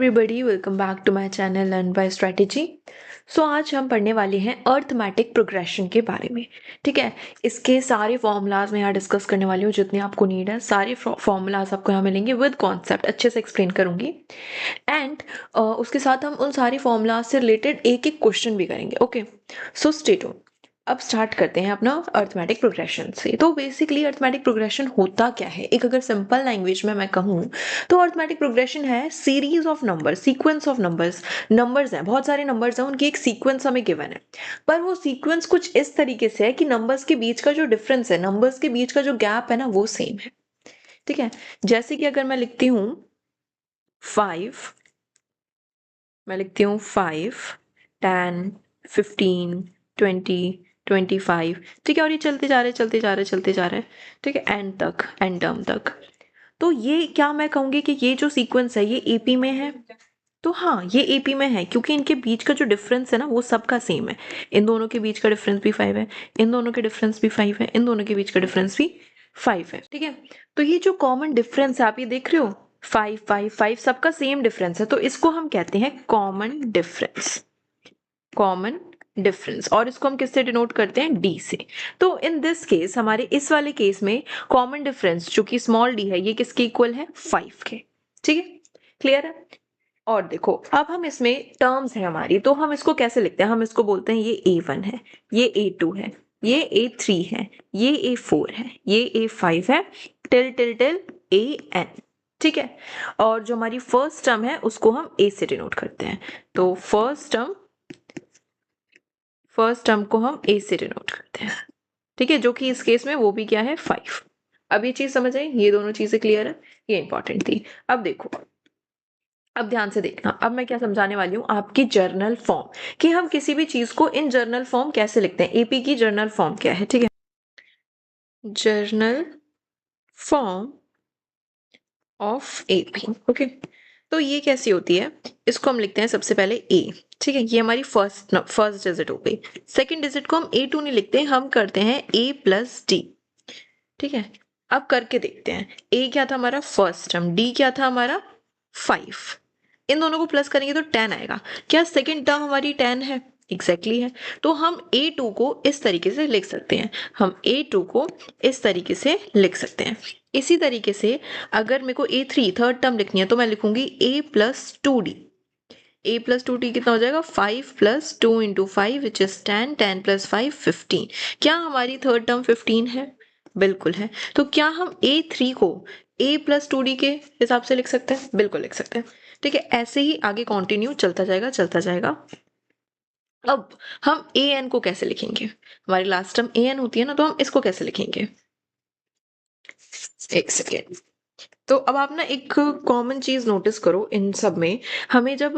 Everybody, welcome back to my channel learn by strategy. So आज हम पढ़ने वाले हैं अर्थमेटिक प्रोग्रेशन के बारे में। ठीक है, इसके सारे फॉर्मूलाज मैं यहाँ डिस्कस करने वाली हूँ, जितने आपको नीड है सारे फॉर्मूलाज आपको यहाँ मिलेंगे विद कॉन्सेप्ट, अच्छे से एक्सप्लेन करूंगी। एंड उसके साथ हम उन सारे फॉर्मूलाज से रिलेटेड एक एक क्वेश्चन भी करेंगे। Okay, so stay tuned. अब स्टार्ट करते हैं अपना अर्थमेटिक प्रोग्रेशन से। तो बेसिकली अर्थमेटिक प्रोग्रेशन होता क्या है, एक अगर सिंपल लैंग्वेज में मैं कहूँ तो अर्थमेटिक प्रोग्रेशन है series of number, sequence of numbers हैं, बहुत सारे नंबर्स हैं, उनकी एक सीक्वेंस हमें गिवन है। पर वो सीक्वेंस कुछ इस तरीके से है कि नंबर्स के बीच का जो डिफरेंस है, नंबर्स के बीच का जो गैप है ना, वो सेम है। ठीक है, जैसे कि अगर मैं लिखती हूँ 5, मैं लिखती हूँ 5, 10, 15, 20, 25। ठीक है, और ये चलते जा रहे चलते जा रहे चलते जा रहे हैं। ठीक है, एंड तक, एंड टर्म तक। तो ये क्या मैं कहूंगी कि ये जो सीक्वेंस है ये एपी में है? तो हाँ, ये एपी में है क्योंकि इनके बीच का जो डिफरेंस है ना वो सबका सेम है। इन दोनों के बीच का डिफरेंस भी 5 है, इन दोनों के डिफरेंस भी 5 है, इन दोनों के बीच का डिफरेंस भी 5 है। ठीक है, तो ये जो कॉमन डिफरेंस है आप ये देख रहे हो, 5 5 5 सबका सेम डिफरेंस है, तो इसको हम कहते हैं कॉमन डिफरेंस। कॉमन डिफरेंस, और इसको हम किससे डिनोट करते हैं? डी से। तो इन दिस केस, हमारे इस वाले केस में कॉमन डिफरेंस जो कि स्मॉल डी है, ये किसके इक्वल है? 5 के। ठीक है, क्लियर है? और देखो, अब हम इसमें टर्म्स है हमारी, तो हम इसको कैसे लिखते हैं? हम इसको बोलते हैं ये A1 है, ये A2 है, ये A3 है, ये A4 है, ये A5 है, टिल टिल टिल AN। ठीक है, और जो हमारी फर्स्ट टर्म है उसको हम A से डिनोट करते हैं। तो फर्स्ट टर्म को हम A से डिनोट करते हैं। ठीक है, जो कि इस केस में वो भी क्या है? 5। अब ये चीज समझ आई? ये दोनों चीजें क्लियर है, ये इंपॉर्टेंट थी। अब देखो, अब ध्यान से देखना, अब मैं क्या समझाने वाली हूँ, आपकी जर्नल फॉर्म, कि हम किसी भी चीज को इन जर्नल फॉर्म कैसे लिखते हैं। एपी की जर्नल फॉर्म क्या है? ठीक है, journal form of AP. Okay, तो ये कैसी होती है? इसको हम लिखते हैं सबसे पहले ए। ठीक है, ये हमारी फर्स्ट डिजिट हो गई। सेकंड डिजिट को हम A2 नहीं लिखते, हम करते हैं A+D। ठीक है, अब करके देखते हैं। ए क्या था हमारा? First term. डी क्या था हमारा? 5। इन दोनों को प्लस करेंगे तो 10 आएगा। क्या सेकंड टर्म हमारी 10 है? एग्जैक्टली है। तो हम A2 को इस तरीके से लिख सकते हैं, हम A2 को इस तरीके से लिख सकते हैं। इसी तरीके से अगर मेरे को A3 थर्ड टर्म लिखनी है तो मैं लिखूंगी A+2D। A+2D कितना हो जाएगा? 5+2 इंटू 5 विच इज 10, 10 + 5 15। क्या हमारी थर्ड टर्म 15 है? बिल्कुल है। तो क्या हम A3 को A+2D के हिसाब से लिख सकते हैं? बिल्कुल लिख सकते हैं। ठीक है, ऐसे ही आगे कंटिन्यू चलता जाएगा चलता जाएगा। अब हम AN को कैसे लिखेंगे? हमारी लास्ट टर्म AN होती है ना, तो हम इसको कैसे लिखेंगे? एक सेकेंड। तो अब आप ना एक कॉमन चीज नोटिस करो इन सब में, हमें जब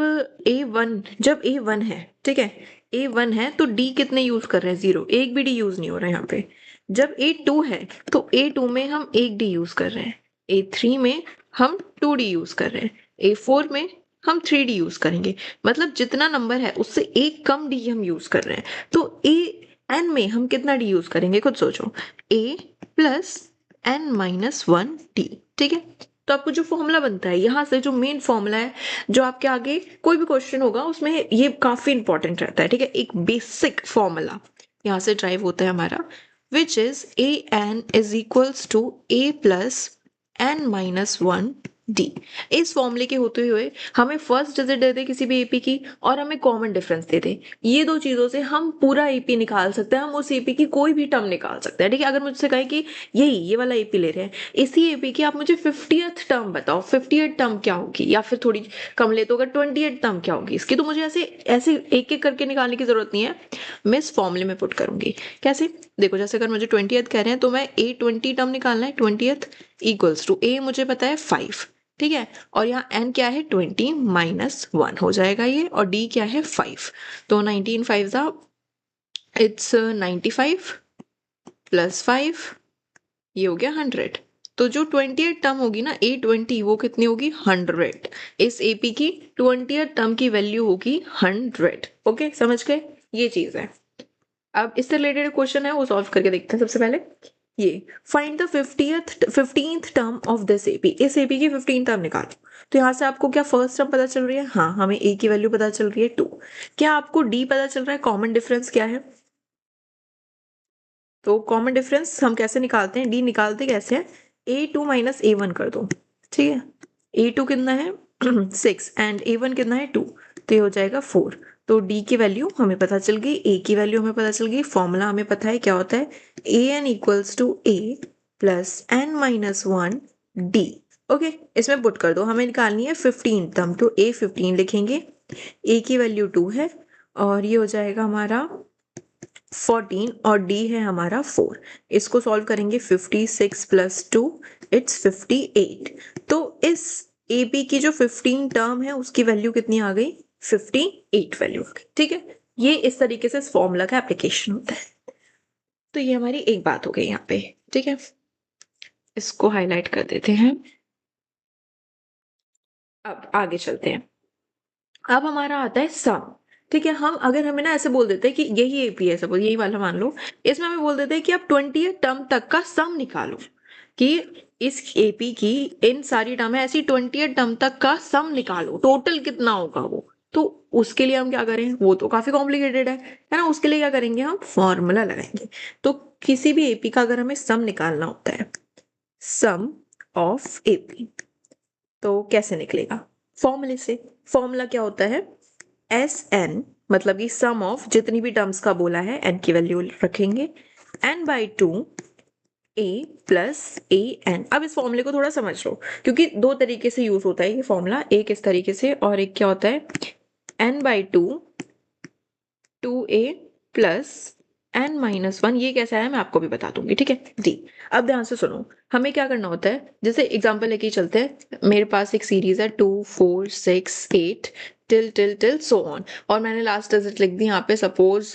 A1 है, ठीक है, A1 है तो D कितने यूज कर रहे हैं? 0, एक भी D यूज नहीं हो रहा है यहाँ पे। जब A2 है तो A2 में हम एक D यूज कर रहे हैं, A3 में हम 2D यूज कर रहे हैं, A4 में हम 3D यूज करेंगे। मतलब जितना नंबर है उससे एक कम D हम यूज कर रहे हैं। तो AN में हम कितना D यूज करेंगे? खुद सोचो, A+N-1D। ठीक है, तो आपको जो फॉर्मूला बनता है यहाँ से, जो मेन फॉर्मूला है, जो आपके आगे कोई भी क्वेश्चन होगा उसमें ये काफी इंपॉर्टेंट रहता है। ठीक है, एक बेसिक फॉर्मूला यहाँ से ड्राइव होता है हमारा, which is AN is equals to A+N-1D। इस फॉर्मूले के होते हुए हमें फर्स्ट डिजिट दे दे किसी भी एपी की और हमें कॉमन डिफरेंस दे दे, ये दो चीजों से हम पूरा एपी निकाल सकते हैं, हम उस एपी की कोई भी टर्म निकाल सकते हैं। ठीक है, अगर मुझसे कहे कि ये वाला एपी ले रहे हैं, इसी एपी की आप मुझे 50th टर्म बताओ, 50th टर्म क्या होगी, या फिर थोड़ी कम ले तो अगर 20th टर्म क्या होगी इसकी, तो मुझे ऐसे ऐसे एक एक करके निकालने की जरूरत नहीं है, मैं इस फॉर्मूले में पुट करूंगी। कैसे? देखो, जैसे अगर मुझे 20th कह रहे हैं तो मैं A20 टर्म निकालना है, 20th इक्वल्स टू A मुझे पता है 5। ठीक है, और यहाँ n क्या है? 20-1 हो जाएगा ये, और d क्या है? 5। तो 19 5 इट्स 95 प्लस 5, ये हो गया 100। तो जो 20th टर्म होगी ना A20, वो कितनी होगी? 100। इस AP की 20th टर्म की वैल्यू होगी 100। ओके, समझ गए? ये चीज है। अब इससे रिलेटेड क्वेश्चन है वो सॉल्व करके देखते हैं सबसे पहले। ये find the 15th term of this AP, इस एपी की 15 टर्म निकालो। तो यहाँ से आपको क्या फर्स्ट टर्म पता चल रही है? हाँ, हमें ए की वैल्यू पता चल रही है 2। क्या आपको डी पता चल रहा है? कॉमन डिफरेंस क्या है? तो कॉमन डिफरेंस हम कैसे निकालते हैं? डी निकालते कैसे हैं? A2 माइनस A1 कर दो, ठीक है। A2 कितना है 6 एंड A1 कितना है 2, तो ये हो जाएगा 4। तो डी की वैल्यू हमें पता चल गई, ए की वैल्यू हमें पता चल गई, फॉर्मूला हमें पता है क्या होता है, an equals to a plus n minus 1 D. Okay, इसमें पुट कर दो, हमें निकालनी है 15 टर्म, तो a 15 लिखेंगे, a की वैल्यू 2 है और ये हो जाएगा हमारा 14 और d है हमारा 4। इसको सॉल्व करेंगे, 56 प्लस 2 इट्स 58। तो इस AP की जो 15 टर्म है उसकी वैल्यू कितनी आ गई? 58 वैल्यू आ गई, ठीक है। ये इस तरीके से इस फॉर्मूला का एप्लीकेशन होता है। तो ये हमारी एक बात हो गई यहाँ पे, ठीक है। इसको हाईलाइट कर देते हैं। अब आगे चलते हैं। अब हमारा आता है सम, ठीक है। हम अगर हमें ना ऐसे बोल देते हैं कि यही एपी है, सपोज यही वाला मान लो, इसमें हमें बोल देते हैं कि आप 20 टर्म तक का सम निकालो, कि इस एपी की इन सारी टर्म है ऐसी 20 टर्म तक का सम निकालो, टोटल कितना होगा वो। तो उसके लिए हम क्या करें? वो तो काफी कॉम्प्लिकेटेड है ना। उसके लिए क्या करेंगे? हम फॉर्मूला लगाएंगे। तो किसी भी एपी का अगर हमें सम निकालना होता है, सम ऑफ एपी, तो कैसे निकलेगा? फॉर्मूले से। फॉर्मूला क्या होता है? एस एन, मतलब कि सम ऑफ जितनी भी टर्म्स का बोला है एन की वैल्यू रखेंगे, N by 2 A plus A N. अब इस फॉर्मूले को थोड़ा समझ लो, क्योंकि दो तरीके से यूज होता है ये फॉर्मूला, एक इस तरीके से और एक क्या होता है, N by 2 A plus N minus 1। ये कैसा है मैं आपको भी बता दूंगी, ठीक है। डी। अब ध्यान से सुनो, हमें क्या करना होता है, जैसे एग्जांपल लेके चलते हैं। मेरे पास एक सीरीज है 2 4 6 8 till till till so on, और मैंने लास्ट डिजिट लिख दी यहाँ पे सपोज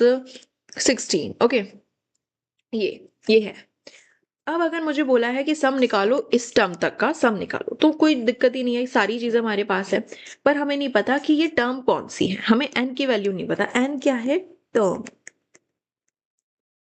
16। ओके, ये है। अब अगर मुझे बोला है कि सम निकालो, इस टर्म तक का सम निकालो, तो कोई दिक्कत ही नहीं है, सारी चीजें हमारे पास है। पर हमें नहीं पता कि ये टर्म कौन सी है, हमें एन की वैल्यू नहीं पता। एन क्या है? टर्म,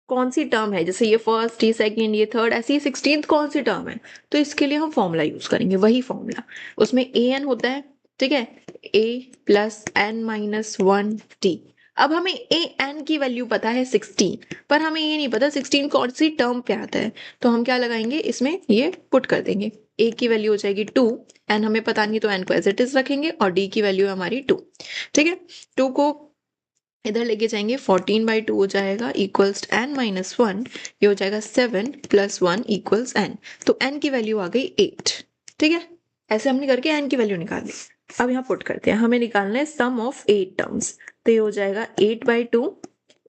कौन सी टर्म है, जैसे ये फर्स्ट, ये सेकंड, ये थर्ड, ऐसी 16th कौन सी टर्म है। तो इसके लिए हम फॉर्मूला यूज करेंगे, वही फॉर्मूला, उसमें ए एन होता है, ठीक है। ए प्लस एन माइनस 1 टी। अब हमें ए एन की वैल्यू पता है 16, पर हमें ये नहीं पता 16 कौन सी टर्म पे आता है। तो हम क्या लगाएंगे इसमें, ये पुट कर देंगे। ए की वैल्यू हो जाएगी 2, एन हमें पता नहीं तो एन को एज इट इज रखेंगे, और डी की वैल्यू है हमारी 2, ठीक है। 2 को इधर लेके जाएंगे, 14/2 हो जाएगा इक्वल्स एन माइनस 1, ये हो जाएगा 7 प्लस 1 इक्वल्स एन। तो एन की वैल्यू आ गई 8, ठीक है। ऐसे हमने करके एन की वैल्यू निकाल ली। अब यहाँ पुट करते हैं, हमें निकालना है सम ऑफ 8 टर्म्स, तो ये हो जाएगा 8/2,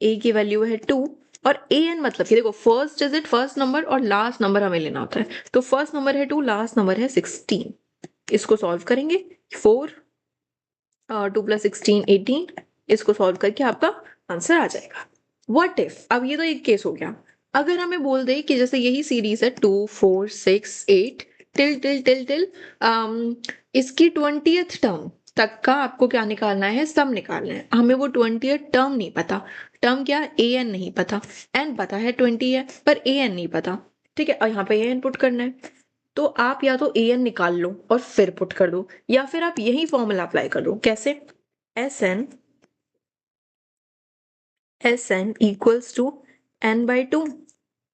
ए की वैल्यू है 2, और ए एन मतलब कि देखो फर्स्ट डिजिट फर्स्ट नंबर और लास्ट नंबर हमें लेना होता है, तो फर्स्ट नंबर है 2, लास्ट नंबर है 16। इसको सॉल्व करेंगे, 4 2 प्लस 16 18, इसको सॉल्व करके आपका आंसर आ जाएगा। व्हाट इफ, अब ये तो एक केस हो गया, अगर हमें बोल दे कि जैसे यही सीरीज है 2 4 6 8 टिल टिल टिल टिल इसकी 20th टर्म तक का आपको क्या निकालना है, सम निकालना है। हमें वो 20th टर्म नहीं पता, टर्म क्या, ए एन नहीं पता, एन पता है 20 है पर ए एन नहीं पता, ठीक है। और यहाँ पे ए एन पुट करना है, तो आप या तो ए एन निकाल लो और फिर पुट कर दो, या फिर आप यही फॉर्मूला अप्लाई कर दो। कैसे? S N equals to N by 2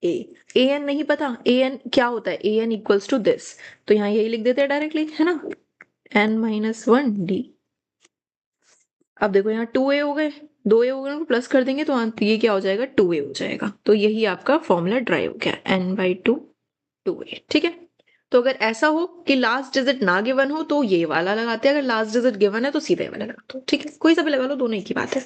A. A N नहीं पता, ए एन क्या होता है, A N equals to this, तो यहाँ यही लिख देते हैं डायरेक्टली, है ना, एन माइनस 1 डी। अब देखो यहाँ 2a हो गए, 2a हो गए, प्लस कर देंगे तो ये क्या हो जाएगा, 2a हो जाएगा। तो यही आपका फॉर्मूला ड्राइव हो गया, n/2 2a, ठीक है। तो अगर ऐसा हो कि लास्ट डिजिट ना गिवन हो तो ये वाला लगाते हैं, अगर लास्ट डिजिट गिवन है तो सीधे ये वाला लगा दो, ठीक है। कोई सा भी लगा लो, दोनों एक ही बात है।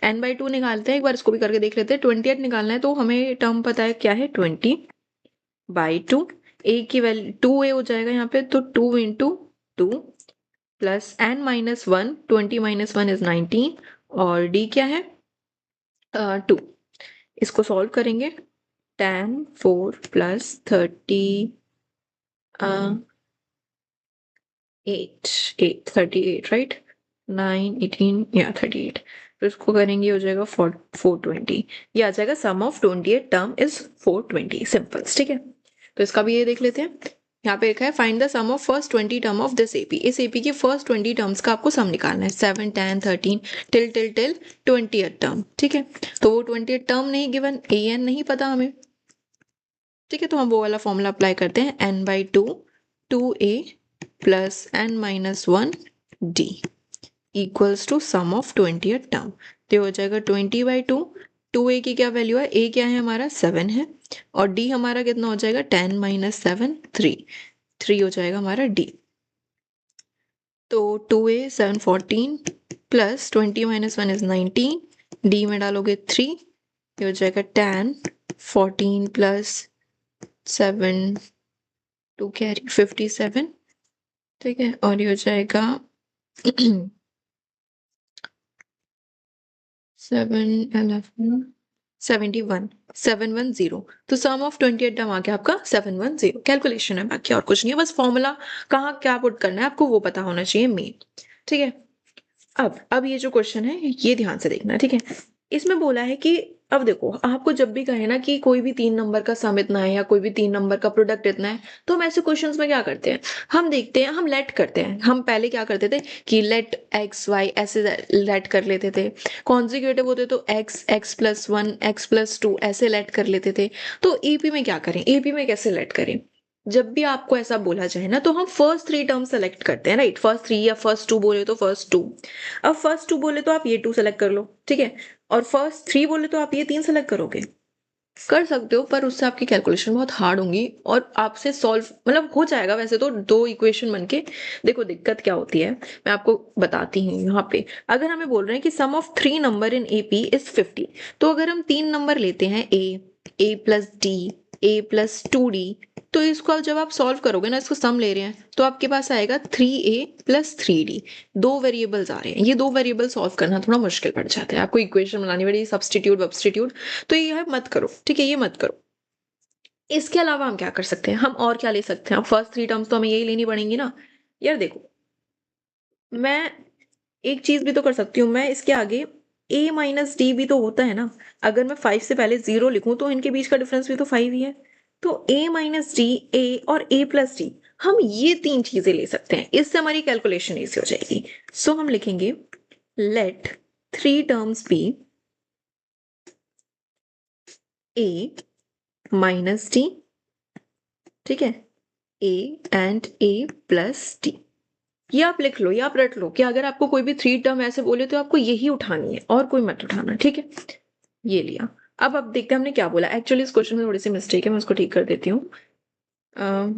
n/2 निकालते हैं, एक बार इसको भी करके देख लेते हैं। 20 निकालना है तो हमें टर्म पता है क्या है, 20/2, a की वैल्यू 2a हो जाएगा यहाँ पे, तो 2 into 2 plus n minus 1, 20 minus 1 is 19, और d क्या है 2। इसको सॉल्व करेंगे, 10 4 प्लस 30 8 8 38, राइट, 9 18 या 38, तो इसको करेंगे हो जाएगा 420। ये आ जाएगा सम ऑफ 28 टर्म इज 420 सिंपल्स। ठीक है, तो इसका भी ये देख लेते हैं। यहाँ पे लिखा है find the sum of first 20 term of this AP. इस एपी की फर्स्ट 20 टर्म्स का आपको सम निकालना है, 7 10 13 टिल 20th टर्म। ठीक है, तो वो 20th टर्म नहीं गिवन, ए एन नहीं पता हमें। ठीक है, तो हम वो वाला फॉर्मूला अप्लाई करते हैं, n/2 2a plus n-1 d equals to sum of 20th term. तो हो जाएगा 20/2, 2a की क्या वैल्यू है, a क्या है हमारा 7 है, और d हमारा कितना हो जाएगा 10 - 7 3 हो जाएगा हमारा d। तो 2a 7 14 प्लस 20 - 1 इज 19, d में डालोगे 3, ये हो जाएगा 10 14 प्लस 7 2 कैरी 57। ठीक है, और ये हो जाएगा 7 11 71 710। तो सम ऑफ 28 टर्म आ गया आपका 710। कैलकुलेशन है बाकी और कुछ नहीं है, बस फॉर्मूला कहाँ क्या पुट करना है आपको वो पता होना चाहिए मेन। ठीक है, अब ये जो क्वेश्चन है ये ध्यान से देखना। ठीक है, इसमें बोला है कि अब देखो आपको जब भी कहे ना कि कोई भी 3 नंबर का सम इतना है या कोई भी 3 नंबर का प्रोडक्ट इतना है, तो हम ऐसे क्वेश्चंस में क्या करते हैं, हम देखते हैं, हम लेट करते हैं। हम पहले क्या करते थे कि लेट एक्स वाई ऐसे लेट कर लेते थे, कॉन्जिक्यूटिव होते तो x x plus 1 x plus 2 ऐसे लेट कर लेते थे। तो एपी में क्या करें, एपी में कैसे लेट करें, जब भी आपको ऐसा बोला जाए ना तो हम फर्स्ट 3 टर्म सेलेक्ट करते हैं, राइट। फर्स्ट 3 या फर्स्ट 2 बोले तो फर्स्ट 2, अब फर्स्ट 2 बोले तो आप ये 2 सेलेक्ट कर लो। ठीक है, और फर्स्ट 3 बोले तो आप ये 3 सेलेक्ट करोगे, कर सकते हो, पर उससे आपकी कैलकुलेशन बहुत हार्ड होंगी और आपसे सॉल्व मतलब हो जाएगा वैसे तो 2 इक्वेशन बन के। देखो दिक्कत क्या होती है मैं आपको बताती हूँ। यहाँ पे अगर हमें बोल रहे हैं कि sum of 3 number in AP is 50, तो अगर हम 3 नंबर लेते हैं a plus d, a plus 2d, तो इसको जब आप सॉल्व करोगे ना, इसको सम ले रहे हैं तो आपके पास आएगा 3a प्लस 3d। 2 वेरिएबल्स आ रहे हैं, ये 2 वेरिएबल सॉल्व करना थोड़ा मुश्किल पड़ जाता है, आपको इक्वेशन बनानी पड़ेगी सब्स्टिट्यूट वब्स्टिट्यूट, तो ये मत करो। ठीक है, ये मत करो। इसके अलावा हम क्या कर सकते हैं, हम और क्या ले सकते हैं, फर्स्ट 3 टर्म्स तो हमें यही लेनी पड़ेंगी ना। यार देखो, मैं एक चीज भी तो कर सकती हूँ, मैं इसके आगे a माइनस डी भी तो होता है ना। अगर मैं 5 से पहले 0 लिखूं तो इनके बीच का डिफरेंस भी तो 5 ही है। तो a माइनस डी, ए और a प्लस डी, हम ये 3 चीजें ले सकते हैं, इससे हमारी कैलकुलेशन इजी हो जाएगी। सो हम लिखेंगे let 3 terms be a minus D, ठीक है, a and a plus D. ये आप लिख लो, ये आप रट लो कि अगर आपको कोई भी 3 टर्म ऐसे बोले तो आपको यही उठानी है और कोई मत उठाना। ठीक है, ये लिया। अब देखते हैं हमने क्या बोला। एक्चुअली इस क्वेश्चन में थोड़ी सी मिस्टेक है, मैं उसको ठीक कर देती हूँ।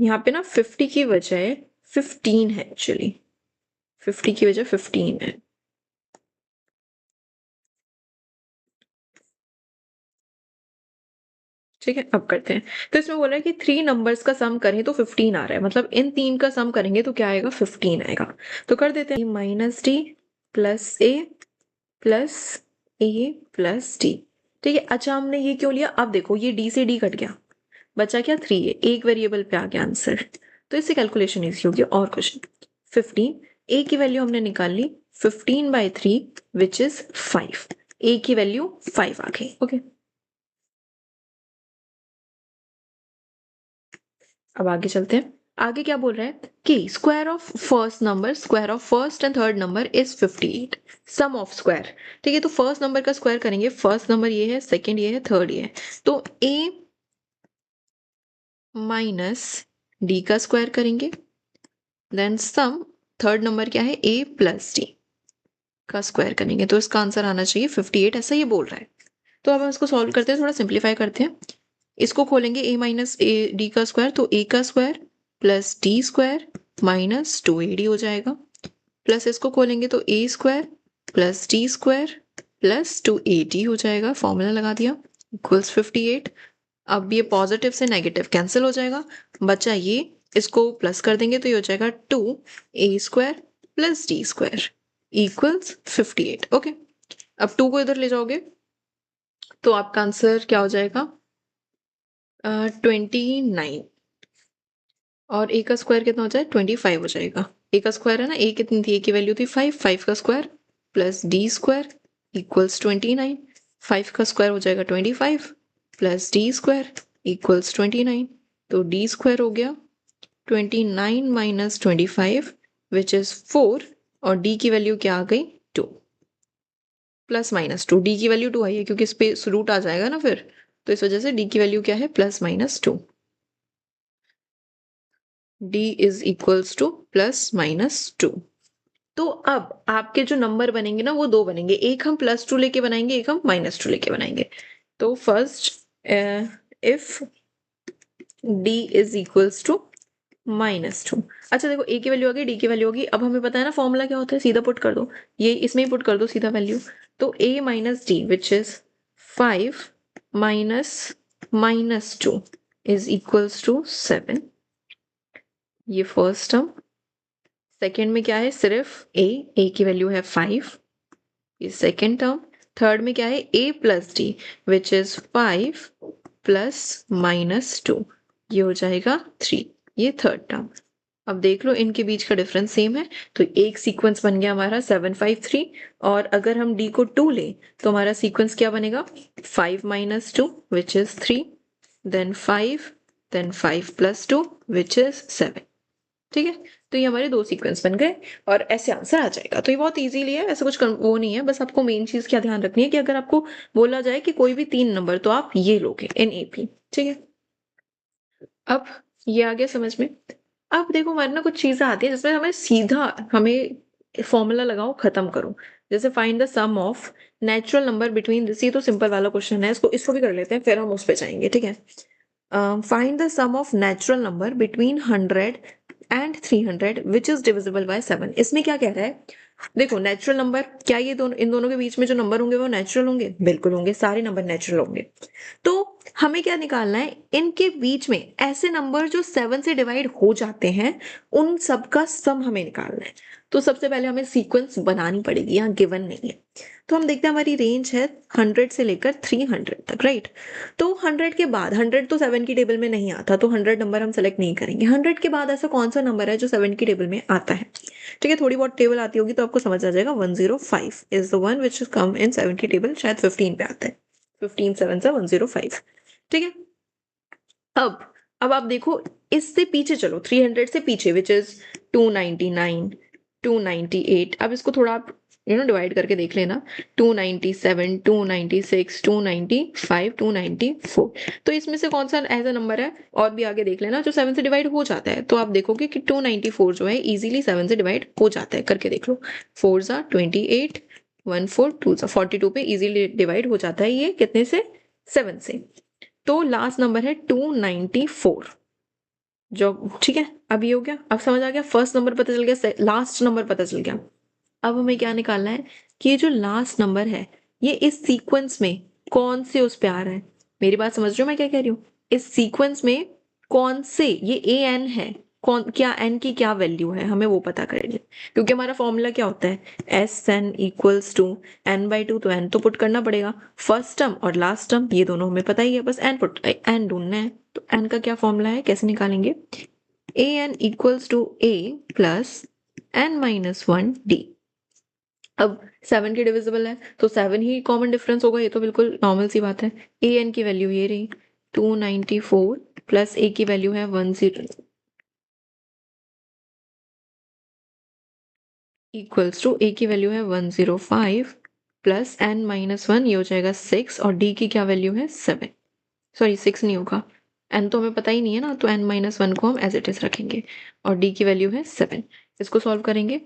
यहाँ पे ना 50 की बजाय 15 है, एक्चुअली 50 की बजाय 15 है। ठीक है, अब करते हैं। तो इसमें बोल रहा है कि 3 नंबर्स का सम करें तो 15 आ रहा है, मतलब इन 3 का सम करेंगे तो क्या आएगा, 15 आएगा। तो कर देते हैं माइनस डी प्लस ए प्लस ए प्लस डी। ठीक है, अच्छा हमने ये क्यों लिया, अब देखो ये डी से डी कट गया, बचा क्या 3 है, एक वेरिएबल पे आ गया आंसर, तो इससे कैलकुलेशन इजी होगी। और क्वेश्चन 15, ए की वैल्यू हमने निकाल ली 15/3 विच इज 5, ए की वैल्यू 5 आ गई। ओके, अब आगे चलते हैं। आगे क्या बोल रहा है कि square of first number, square of first and third number is 58, sum of square. ठीक है, तो फर्स्ट नंबर का स्क्वायर करेंगे, फर्स्ट नंबर ये है, सेकंड ये है, थर्ड ये है, तो a माइनस डी का स्क्वायर करेंगे, देन सम थर्ड नंबर क्या है, a प्लस डी का स्क्वायर करेंगे, तो इसका आंसर आना चाहिए 58, ऐसा ये बोल रहा है। तो अब हम इसको सॉल्व करते हैं, थोड़ा सिंप्लीफाई करते हैं। इसको खोलेंगे a माइनस ए डी का स्क्वायर, तो a का square plus D square minus 2ad हो जाएगा, प्लस इसको खोलेंगे तो a square plus D square plus 2ad हो जाएगा, फॉर्मूला लगा दिया, इक्वल्स 58। अब ये पॉजिटिव से नेगेटिव कैंसिल हो जाएगा, बचा ये, इसको प्लस कर देंगे तो ये हो जाएगा 2a square plus D square equals 58। Okay, अब 2 को इधर ले जाओगे तो आपका आंसर क्या हो जाएगा, 29, और a का स्क्वायर कितना हो जाए 25 हो जाएगा। a का स्क्वायर है ना, a कितनी थी, a की वैल्यू थी 5, 5 का square plus D square equals 29, 5 का स्क्वायर हो जाएगा 25 प्लस डी स्क्वायर इक्वल्स 29, तो डी स्क्वायर हो गया 29 माइनस 25 विच इज 4 और डी की वैल्यू क्या आ गई 2 प्लस माइनस 2, डी की वैल्यू 2 आई है क्योंकि इस पे रूट आ जाएगा ना फिर, तो इस वजह से डी की वैल्यू क्या है plus minus 2, D is equals two plus minus 2। तो अब आपके जो नंबर बनेंगे ना वो दो बनेंगे, एक हम +2 लेके बनाएंगे, एक हम -2 लेके बनाएंगे। तो first if d is equals to -2, अच्छा देखो a की वैल्यू आ गई, d की वैल्यू होगी, अब हमें पता है ना फॉर्मूला क्या होता है, सीधा पुट कर दो, ये इसमें ही पुट कर दो सीधा वैल्यू, तो a minus D which is 5 minus -2 is equals to 7, ये फर्स्ट टर्म। सेकेंड में क्या है, सिर्फ a की वैल्यू है 5, ये सेकेंड टर्म। थर्ड में क्या है, a plus D which is 5 plus -2, ये हो जाएगा 3, ये थर्ड टर्म। अब देख लो इनके बीच का डिफरेंस सेम है, तो एक सीक्वेंस बन गया हमारा 7 5 3, और अगर हम d को 2 ले तो हमारा सीक्वेंस क्या बनेगा 5 minus 2 which is 3, then 5, then 5 plus 2 which is 7। ठीक है, तो ये हमारे दो सीक्वेंस बन गए और ऐसे आंसर आ जाएगा। तो ये बहुत इजीली है, ऐसा कुछ वो नहीं है, बस आपको मेन चीज क्या ध्यान रखनी है कि अगर आपको बोला जाए कि कोई भी 3 नंबर तो आप ये लोगे इन एपी। ठीक है, अब ये आ गया समझ में। अब देखो हमारे ना कुछ चीजें आती है जिसमें हमें सीधा हमें फॉर्मूला लगाओ खत्म करो, जैसे find the sum of natural number between this, ये तो सिंपल वाला क्वेश्चन है, इसको भी कर लेते हैं फिर हम उस पे जाएंगे। ठीक है, find the sum of natural number between 100 and 300 which is divisible by 7। इसमें क्या कह रहा है, देखो नेचुरल नंबर क्या, ये दोनों इन दोनों के बीच में जो नंबर होंगे वो नेचुरल होंगे, बिल्कुल होंगे, सारे नंबर नेचुरल होंगे। तो हमें क्या निकालना है, इनके बीच में ऐसे नंबर जो 7 से डिवाइड हो जाते हैं उन सब का सम हमें निकालना है। तो सबसे पहले हमें सीक्वेंस बनानी पड़ेगी, यहाँ गिवन नहीं है, तो हम देखते हैं हमारी रेंज है 100 से लेकर 300 तक, राइट। तो 100 के बाद, 100 तो 7 की टेबल में नहीं आता, तो 100 नंबर हम सेलेक्ट नहीं करेंगे। 100 के बाद ऐसा कौन सा नंबर है जो 7 की टेबल में आता है, ठीक है, थोड़ी बहुत टेबल आती होगी तो आपको समझ आ जाएगा। 105 is the one which is come in 7 की टेबल, शायद 15 पे आता है, 15 7 से 105। ठीक है, अब आप देखो इससे पीछे चलो, 300 से पीछे विच इज 299 298, अब इसको थोड़ा आप डिवाइड करके देख लेना, 297 296 295 294, तो इसमें से कौन सा ऐसा नंबर है, और भी आगे देख लेना, जो 7 से डिवाइड हो जाता है, तो आप देखोगे कि 294 जो है इजीली 7 से डिवाइड हो जाता है, करके देख लो, 4 ज़ा 28 1 4 2 ज़ा 42 पे इजीली डिवाइड हो जाता है, ये कितने से 7 से। तो लास्ट नंबर है 294 जो, ठीक है, अब ये हो गया, अब समझ आ गया, फर्स्ट नंबर पता चल गया, लास्ट नंबर पता चल गया। अब हमें क्या निकालना है कि ये जो लास्ट नंबर है ये इस सीक्वेंस में कौन से उस पे आ रहा है, मेरी बात समझ रहे हो मैं क्या कह रही हूँ, इस सीक्वेंस में कौन से, ये ए एन है, कौन क्या एन की क्या वैल्यू है हमें वो पता करेंगे, क्योंकि हमारा फॉर्मूला क्या होता है, S N equals to n/2, तो n तो पुट करना पड़ेगा, फर्स्ट टर्म और लास्ट टर्म ये दोनों हमें पता ही है, बस एन ढूंढना है। तो एन का क्या फॉर्मूला है, कैसे निकालेंगे, a N equals to a plus n-1 d। अब 7 के डिविजिबल है तो 7 ही कॉमन डिफरेंस होगा, ये तो बिल्कुल नॉर्मल सी बात है। ए एन की वैल्यू ये रही 294 प्लस ए की वैल्यू है 10 इक्वल्स टू ए की वैल्यू है 105 प्लस n-1, ये हो जाएगा 6, और डी की क्या वैल्यू है 7, सॉरी 6 नहीं होगा, n तो हमें पता ही नहीं है ना, तो n-1 को हम एज इट इज रखेंगे, और डी की वैल्यू है 7। इसको सॉल्व करेंगे,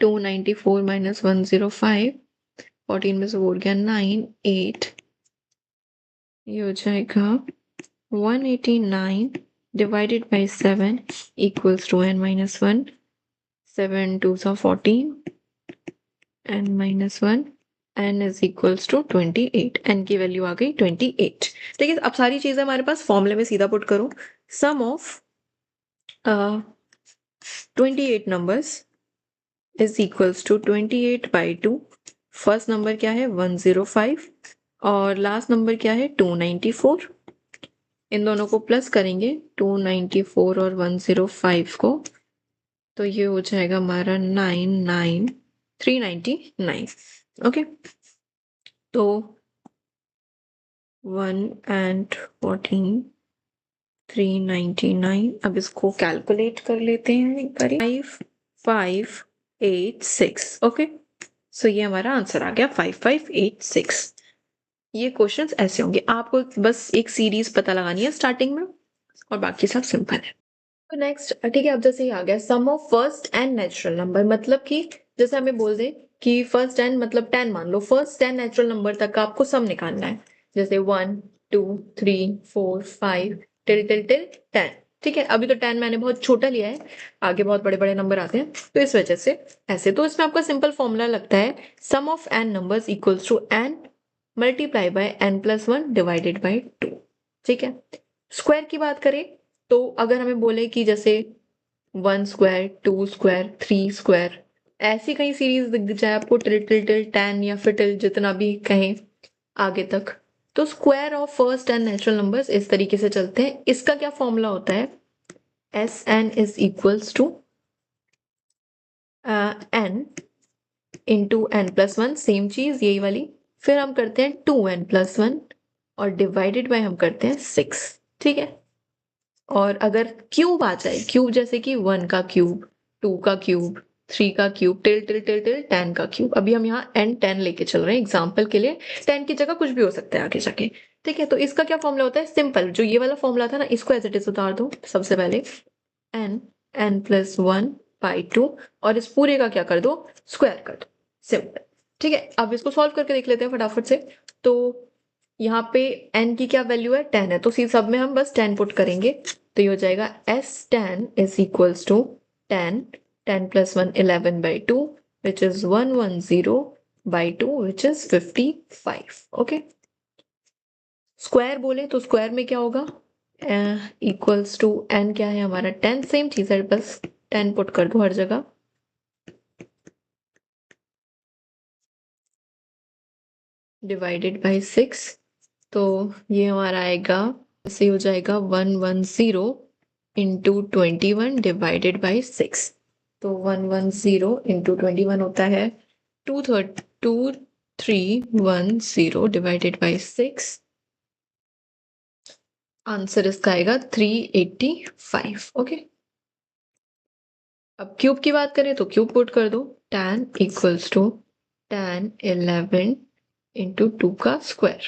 294 माइनस 105, 14 में से 4 गया 9 8, ये हो जाएगा 189 divided by 7 equals to n-1, 7 2 सा 14, n-1, n is equals to 28, n की वैल्यू आ गई 28। ठीक है, अब सारी चीजें हमारे पास फॉर्मूले में सीधा पुट करो, sum of 28 numbers is equals to 28/2, first number क्या है 105 और लास्ट नंबर क्या है 294, इन दोनों को प्लस करेंगे 294 और 105 को, तो ये हो जाएगा हमारा 99 399. ओके, तो 1 and 14 399। अब इसको कैलकुलेट कर लेते हैं एक बार। 5586। ओके, सो ये हमारा आंसर आ गया 5586। ये क्वेश्चंस ऐसे होंगे, आपको बस एक सीरीज पता लगानी है स्टार्टिंग में और बाकी सब सिंपल है। तो नेक्स्ट, ठीक है, अब जैसे ही आ गया sum of first and natural number, मतलब कि जैसे हमें बोल दे कि फर्स्ट एंड मतलब 10 मान लो, फर्स्ट एंड नेचुरल नंबर तक का आपको सम निकालना है, जैसे 1 2 3 4 5 टिल टिल टिल 10। ठीक है, अभी तो 10 मैंने बहुत छोटा लिया है, आगे बहुत बड़े बड़े नंबर आते हैं तो इस वजह से ऐसे। तो इसमें आपका सिंपल फॉर्मूला लगता है sum of n numbers equals to n multiply by n plus 1 divided by 2। ठीक है, स्क्वायर की बात करें तो अगर हमें बोले कि जैसे 1 स्क्वायर 2 स्क्वायर 3 स्क्वायर, ऐसी कई सीरीज दिख जाए आपको, टिल टिल टिल 10 या फिर टिल जितना भी कहें आगे तक, तो square of first and natural numbers इस तरीके से चलते हैं। इसका क्या फॉर्मूला होता है, S N is equals to N into N plus 1, same चीज यही वाली, फिर हम करते हैं 2n+1 और डिवाइडेड बाय हम करते हैं 6। ठीक है, और अगर क्यूब आ जाए, क्यूब जैसे कि 1 का क्यूब 2 का क्यूब 3 का cube till till till till 10 का क्यूब, अभी हम यहाँ n10 लेके चल रहे हैं एग्जाम्पल के लिए, 10 की जगह कुछ भी हो सकता है आगे जाके। ठीक है, तो इसका क्या फॉर्मूला होता है, सिंपल जो ये वाला फॉर्मूला था ना, इसको एज इट इज उतार दो सबसे पहले, n+1/2 और इस पूरे का क्या कर दो, स्क्वायर कर दो, सिंपल। ठीक है, अब इसको सॉल्व करके देख लेते हैं फटाफट से। तो यहाँ पे n की क्या वैल्यू है, 10 है, तो सी सब में हम बस 10 पुट करेंगे, तो ये हो जाएगा S10 is equals to 10 10+1 11/2 which is 110/2 which is 55। Okay, square बोले तो स्क्वायर में क्या होगा, इक्वल्स टू n क्या है हमारा 10, सेम चीज है, बस 10 पुट कर दो हर जगह, डिवाइडेड बाई 6, तो ये हमारा आएगा ऐसे हो जाएगा 110 इंटू 21 डिवाइडेड बाई 6। तो 110 इंटू 21 होता है 2310 डिवाइडेड बाई 6, आंसर इसका आएगा 385। ओके, अब क्यूब की बात करें तो क्यूब पुट कर दो, tan equals to tan 11 into 2 का स्क्वायर,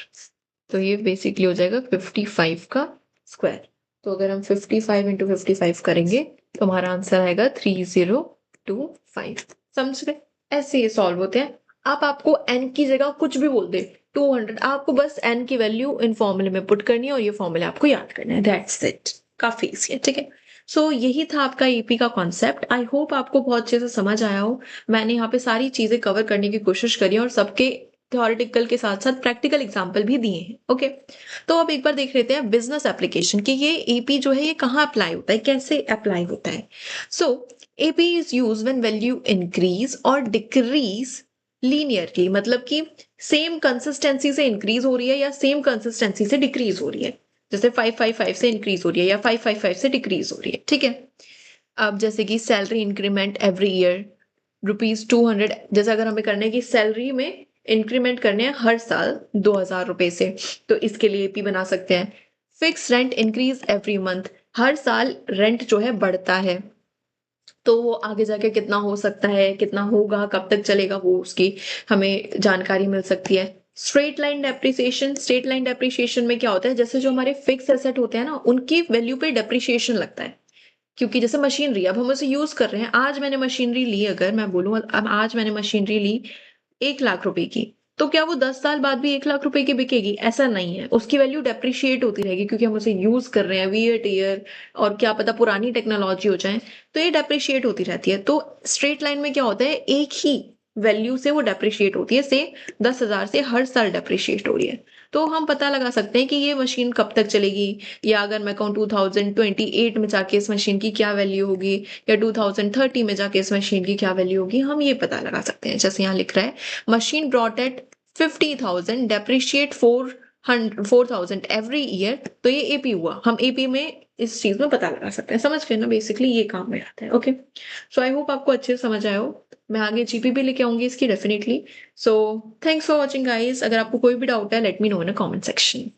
तो ये बेसिकली हो जाएगा 55 का स्क्वायर। तो अगर हम 55 इंटू 55 करेंगे तो हमारा आंसर आएगा 3025। समझ गए, ऐसे ये सॉल्व होते हैं। आप आपको n की जगह कुछ भी बोल दे 200, आपको बस n की वैल्यू इन फॉर्मूले में पुट करनी है और ये फॉर्मूले आपको याद करना है, दैट्स इट, काफी इजी है। ठीक है, सो यही था आपका ईपी का कॉन्सेप्ट। आई होप आपको बहुत अच्छे से समझ आया हो। मैंने यहाँ पे सारी चीजें कवर करने की कोशिश करी और सबके थ्योरेटिकल के साथ साथ प्रैक्टिकल एग्जाम्पल भी दिए हैं। ओके, तो अब एक बार देख लेते हैं बिजनेस एप्लीकेशन कि ये एपी जो है ये कहाँ अप्लाई होता है, कैसे अप्लाई होता है। So AP is use when value increase और डिक्रीज लीनियरली, मतलब कि सेम कंसिस्टेंसी से इंक्रीज हो रही है या सेम कंसिस्टेंसी से डिक्रीज हो रही है, जैसे 555 से इंक्रीज हो रही है या 555 से डिक्रीज हो रही है। ठीक है, अब जैसे कि सैलरी इंक्रीमेंट एवरी ईयर ₹200, जैसे अगर हमें करने की सैलरी में इंक्रीमेंट करने हैं हर साल 2000 रुपए से, तो इसके लिए एपी बना सकते हैं। Fix rent increase every month, हर साल रेंट जो है बढ़ता है, तो वो आगे जाके कितना हो सकता है, कितना होगा, कब तक चलेगा, वो उसकी हमें जानकारी मिल सकती है। Straight line depreciation, straight line depreciation में क्या होता है, जैसे जो हमारे फिक्स एसेट होते हैं ना, उनकी वैल्यू पे डेप्रिसिएशन लगता है, क्योंकि जैसे मशीनरी अब हम उसे यूज कर रहे हैं, आज मैंने मशीनरी ली, अगर मैं बोलूँ अब आज मैंने मशीनरी ली 1 लाख रुपए की, तो क्या वो 10 साल बाद भी 1 लाख रुपए की बिकेगी, ऐसा नहीं है, उसकी वैल्यू डेप्रिशिएट होती रहेगी क्योंकि हम उसे यूज कर रहे हैं ईयर ईयर, और क्या पता पुरानी टेक्नोलॉजी हो जाए तो ये डेप्रिशिएट होती रहती है। तो स्ट्रेट लाइन में क्या होता है, एक ही वैल्यू से वो डेप्रिशिएट होती है, से 10,000 से हर साल डेप्रिशिएट हो रही है, तो हम पता लगा सकते हैं कि ये मशीन कब तक चलेगी, या अगर मैं कहूँ 2028 में जाके इस मशीन की क्या वैल्यू होगी, या 2030 में जाके इस मशीन की क्या वैल्यू होगी, हम ये पता लगा सकते हैं। जैसे यहाँ लिख रहा है machine bought at 50,000 depreciate 4,000 every year, तो ये एपी हुआ। हम एपी में इस चीज में पता लगा सकते हैं, समझ गए ना? बेसिकली ये काम में आता है। ओके, सो आई होप आपको अच्छे से समझ आया हो। मैं आगे जीपी भी लेके आऊंगी इसकी definitely. So thanks for watching guys. अगर आपको कोई भी डाउट है, let me know in comment section.